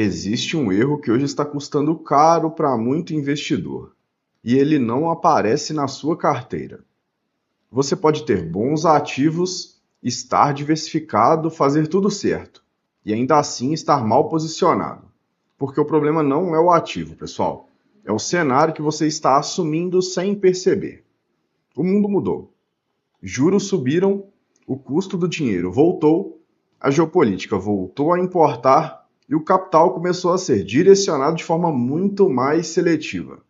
Existe um erro que hoje está custando caro para muito investidor, e ele não aparece na sua carteira. Você pode ter bons ativos, estar diversificado, fazer tudo certo, e ainda assim estar mal posicionado. Porque o problema não é o ativo, pessoal. É o cenário que você está assumindo sem perceber. O mundo mudou. Juros subiram, o custo do dinheiro voltou, a geopolítica voltou a importar e o capital começou a ser direcionado de forma muito mais seletiva.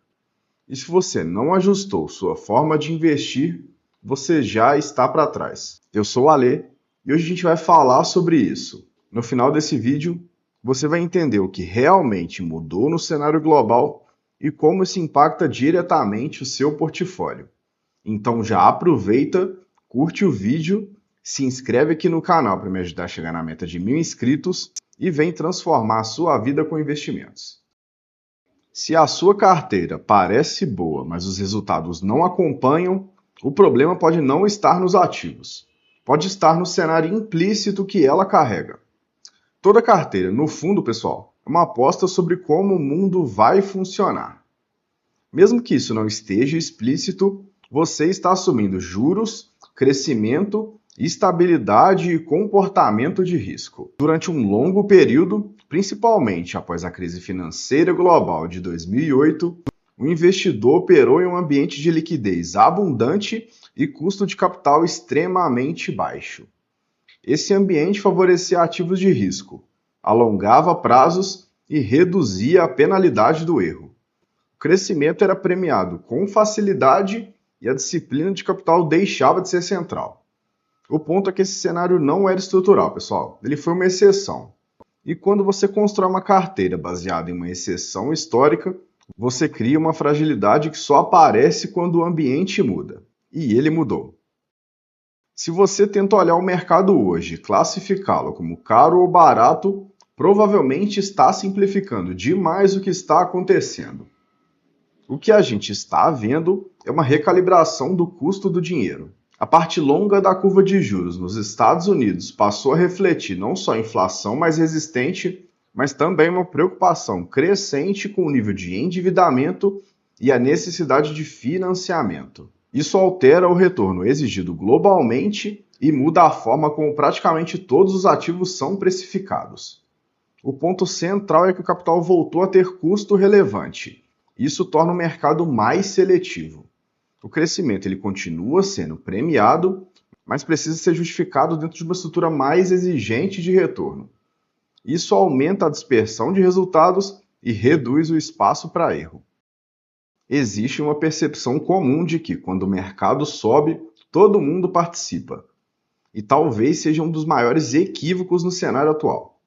E se você não ajustou sua forma de investir, você já está para trás. Eu sou o Alê e hoje a gente vai falar sobre isso. No final desse vídeo, você vai entender o que realmente mudou no cenário global e como isso impacta diretamente o seu portfólio. Então já aproveita, curte o vídeo, se inscreve aqui no canal para me ajudar a chegar na meta de 1000 inscritos e vem transformar a sua vida com investimentos. Se a sua carteira parece boa, mas os resultados não acompanham, o problema pode não estar nos ativos. Pode estar no cenário implícito que ela carrega. Toda carteira, no fundo, pessoal, é uma aposta sobre como o mundo vai funcionar. Mesmo que isso não esteja explícito, você está assumindo juros, crescimento, estabilidade e comportamento de risco. Durante um longo período, principalmente após a crise financeira global de 2008, o investidor operou em um ambiente de liquidez abundante e custo de capital extremamente baixo. Esse ambiente favorecia ativos de risco, alongava prazos e reduzia a penalidade do erro. O crescimento era premiado com facilidade e a disciplina de capital deixava de ser central. O ponto é que esse cenário não era estrutural, pessoal. Ele foi uma exceção. E quando você constrói uma carteira baseada em uma exceção histórica, você cria uma fragilidade que só aparece quando o ambiente muda. E ele mudou. Se você tenta olhar o mercado hoje e classificá-lo como caro ou barato, provavelmente está simplificando demais o que está acontecendo. O que a gente está vendo é uma recalibração do custo do dinheiro. A parte longa da curva de juros nos Estados Unidos passou a refletir não só a inflação mais resistente, mas também uma preocupação crescente com o nível de endividamento e a necessidade de financiamento. Isso altera o retorno exigido globalmente e muda a forma como praticamente todos os ativos são precificados. O ponto central é que o capital voltou a ter custo relevante. Isso torna o mercado mais seletivo. O crescimento ele continua sendo premiado, mas precisa ser justificado dentro de uma estrutura mais exigente de retorno. Isso aumenta a dispersão de resultados e reduz o espaço para erro. Existe uma percepção comum de que, quando o mercado sobe, todo mundo participa. E talvez seja um dos maiores equívocos no cenário atual.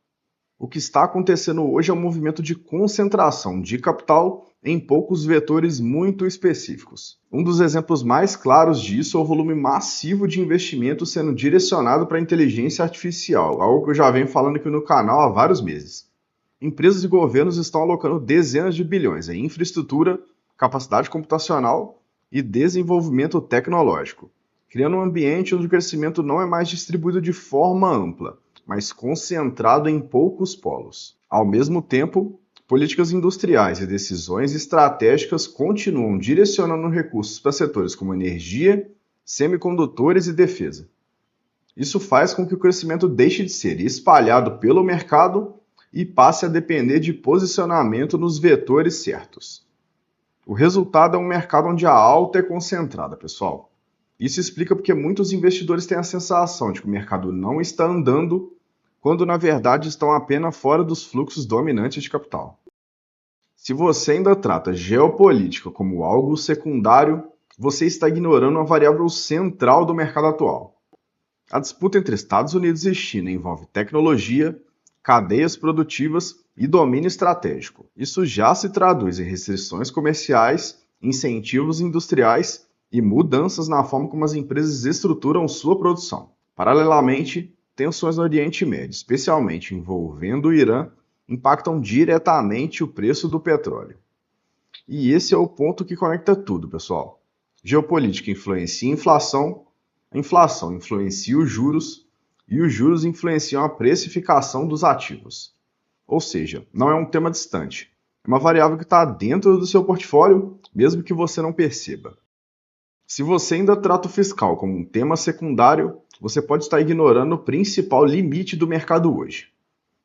O que está acontecendo hoje é um movimento de concentração de capital em poucos vetores muito específicos. Um dos exemplos mais claros disso é o volume massivo de investimento sendo direcionado para a inteligência artificial, algo que eu já venho falando aqui no canal há vários meses. Empresas e governos estão alocando dezenas de bilhões em infraestrutura, capacidade computacional e desenvolvimento tecnológico, criando um ambiente onde o crescimento não é mais distribuído de forma ampla, mas concentrado em poucos polos. Ao mesmo tempo, políticas industriais e decisões estratégicas continuam direcionando recursos para setores como energia, semicondutores e defesa. Isso faz com que o crescimento deixe de ser espalhado pelo mercado e passe a depender de posicionamento nos vetores certos. O resultado é um mercado onde a alta é concentrada, pessoal. Isso explica porque muitos investidores têm a sensação de que o mercado não está andando, quando na verdade estão apenas fora dos fluxos dominantes de capital. Se você ainda trata geopolítica como algo secundário, você está ignorando uma variável central do mercado atual. A disputa entre Estados Unidos e China envolve tecnologia, cadeias produtivas e domínio estratégico. Isso já se traduz em restrições comerciais, incentivos industriais e mudanças na forma como as empresas estruturam sua produção. Paralelamente, tensões no Oriente Médio, especialmente envolvendo o Irã, impactam diretamente o preço do petróleo. E esse é o ponto que conecta tudo, pessoal. Geopolítica influencia a inflação influencia os juros e os juros influenciam a precificação dos ativos. Ou seja, não é um tema distante. É uma variável que está dentro do seu portfólio, mesmo que você não perceba. Se você ainda trata o fiscal como um tema secundário, você pode estar ignorando o principal limite do mercado hoje.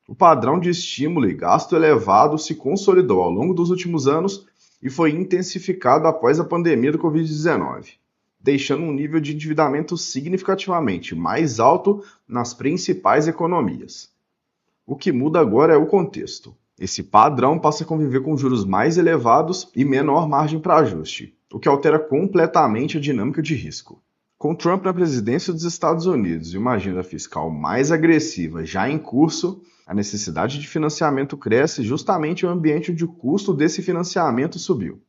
O padrão de estímulo e gasto elevado se consolidou ao longo dos últimos anos e foi intensificado após a pandemia do Covid-19, deixando um nível de endividamento significativamente mais alto nas principais economias. O que muda agora é o contexto. Esse padrão passa a conviver com juros mais elevados e menor margem para ajuste, o que altera completamente a dinâmica de risco. Com Trump na presidência dos Estados Unidos e uma agenda fiscal mais agressiva já em curso, a necessidade de financiamento cresce justamente no ambiente onde o custo desse financiamento subiu.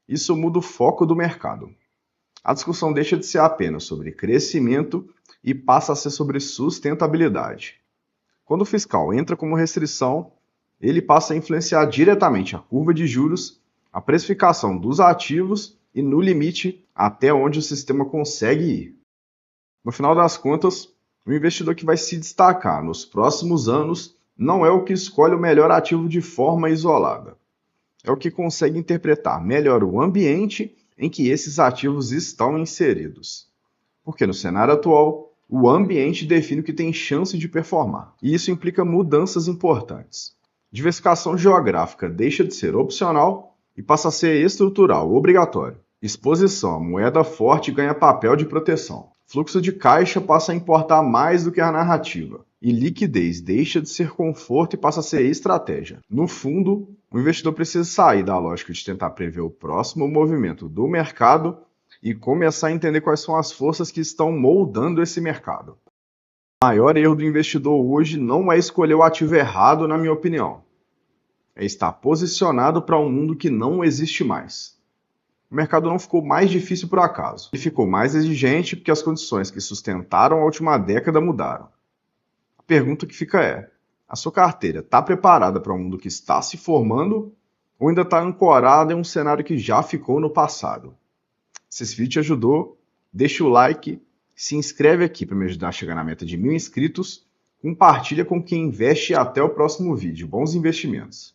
Isso muda o foco do mercado. A discussão deixa de ser apenas sobre crescimento e passa a ser sobre sustentabilidade. Quando o fiscal entra como restrição, ele passa a influenciar diretamente a curva de juros, a precificação dos ativos e, no limite, até onde o sistema consegue ir. No final das contas, o investidor que vai se destacar nos próximos anos não é o que escolhe o melhor ativo de forma isolada. É o que consegue interpretar melhor o ambiente em que esses ativos estão inseridos. Porque no cenário atual, o ambiente define o que tem chance de performar. E isso implica mudanças importantes. Diversificação geográfica deixa de ser opcional e passa a ser estrutural, obrigatório. Exposição à moeda forte ganha papel de proteção. Fluxo de caixa passa a importar mais do que a narrativa. E liquidez deixa de ser conforto e passa a ser estratégia. No fundo, o investidor precisa sair da lógica de tentar prever o próximo movimento do mercado e começar a entender quais são as forças que estão moldando esse mercado. O maior erro do investidor hoje não é escolher o ativo errado, na minha opinião. É estar posicionado para um mundo que não existe mais. O mercado não ficou mais difícil por acaso. Ele ficou mais exigente porque as condições que sustentaram a última década mudaram. A pergunta que fica é: a sua carteira está preparada para um mundo que está se formando ou ainda está ancorada em um cenário que já ficou no passado? Se esse vídeo te ajudou, deixa o like, se inscreve aqui para me ajudar a chegar na meta de 1000 inscritos, compartilha com quem investe e até o próximo vídeo. Bons investimentos!